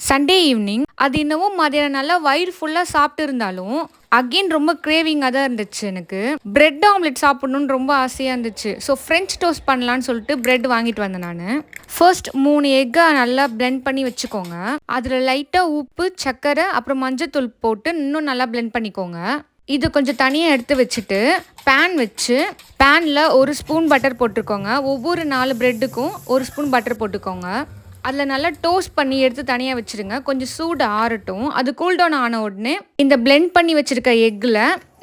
Sunday evening அது என்னவோ மதியானம் நல்லா வயிறு ஃபுல்லா சாப்பிட்டு இருந்தாலும், அகைன் ரொம்ப கிரேவிங்கா தான் இருந்துச்சு எனக்கு. பிரெட் ஆம்லெட் சாப்பிடணும்னு ரொம்ப ஆசையா இருந்துச்சு. ஸோ ஃப்ரெஞ்ச் டோஸ்ட் பண்ணலான்னு சொல்லிட்டு பிரெட் வாங்கிட்டு வந்தேன் நானு. ஃபர்ஸ்ட் 3 எக்க நல்லா பிளெண்ட் பண்ணி வச்சுக்கோங்க. அதில லைட்டா உப்பு, சர்க்கரை, அப்புறம் மஞ்சத்தூள் போட்டு இன்னும் நல்லா பிளெண்ட் பண்ணிக்கோங்க. இது கொஞ்சம் தனியா எடுத்து வச்சுட்டு, பேன் வச்சு, பேன்ல 1 ஸ்பூன் பட்டர் போட்டுக்கோங்க. ஒவ்வொரு 4 பிரெட்டுக்கும் 1 ஸ்பூன் பட்டர் போட்டுக்கோங்க. அதில் நல்லா டோஸ்ட் பண்ணி எடுத்து தனியாக வச்சுருங்க. கொஞ்சம் சூடு ஆறட்டும். அது கூல் டவுன் ஆன உடனே இந்த பிளெண்ட் பண்ணி வச்சுருக்க எக்கில்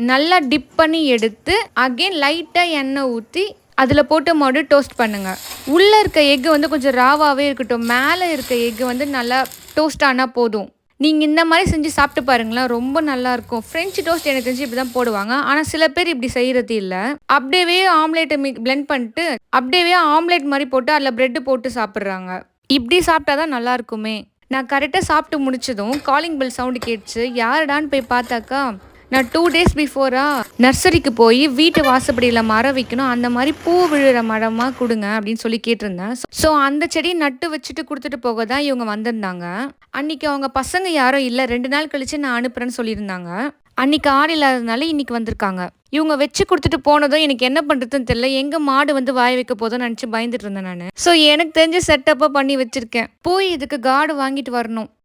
நல்லா டிப் பண்ணி எடுத்து அகெயின் லைட்டாக எண்ணெய் ஊற்றி அதில் போட்டு மறுபடியும் டோஸ்ட் பண்ணுங்கள். உள்ளே இருக்க எக்கு வந்து கொஞ்சம் ராவாகவே இருக்கட்டும். மேலே இருக்க எக்கு வந்து நல்லா டோஸ்ட் ஆனால் போதும். நீங்கள் இந்த மாதிரி செஞ்சு சாப்பிட்டு பாருங்களேன், ரொம்ப நல்லாயிருக்கும். ஃப்ரெஞ்ச் டோஸ்ட் எனக்கு தெரிஞ்சு இப்படி தான் போடுவாங்க. ஆனால் சில பேர் இப்படி செய்கிறது இல்லை. அப்படியே ஆம்லேட்டை பிளெண்ட் பண்ணிட்டு அப்படியே ஆம்லேட் மாதிரி போட்டு அதில் ப்ரெட்டு போட்டு சாப்பிட்றாங்க. இப்படி சாப்பிட்டா தான் நல்லா இருக்குமே. நான் கரெக்டாக சாப்பிட்டு முடிச்சதும் காலிங் பெல் சவுண்டு கேட்டுச்சு. யாருடான்னு போய் பார்த்தாக்கா, நான் 2 டேஸ் பிஃபோரா நர்சரிக்கு போய் வீட்டு வாசப்படியில் மரம் வைக்கணும், அந்த மாதிரி பூ விழுற மரமாக கொடுங்க அப்படின்னு சொல்லி கேட்டிருந்தேன். ஸோ அந்த செடியை நட்டு வச்சுட்டு கொடுத்துட்டு போக தான் இவங்க வந்திருந்தாங்க. அன்னைக்கு அவங்க பசங்க யாரும் இல்லை, 2 நாள் கழிச்சு நான் அனுப்புகிறேன்னு சொல்லியிருந்தாங்க. அன்னைக்கு ஆள் இல்லாததுனால இன்னைக்கு வந்திருக்காங்க. இவங்க வச்சு கொடுத்துட்டு போனதும் எனக்கு என்ன பண்ணுறதுன்னு தெரியல. எங்கள் மாடு வந்து வாய வைக்க போதும்னு நினச்சி பயந்துட்டு இருந்தேன் நான். ஸோ எனக்கு தெரிஞ்ச செட்டப்பாக பண்ணி வச்சுருக்கேன். போய் இதுக்கு கார்டு வாங்கிட்டு வரணும்.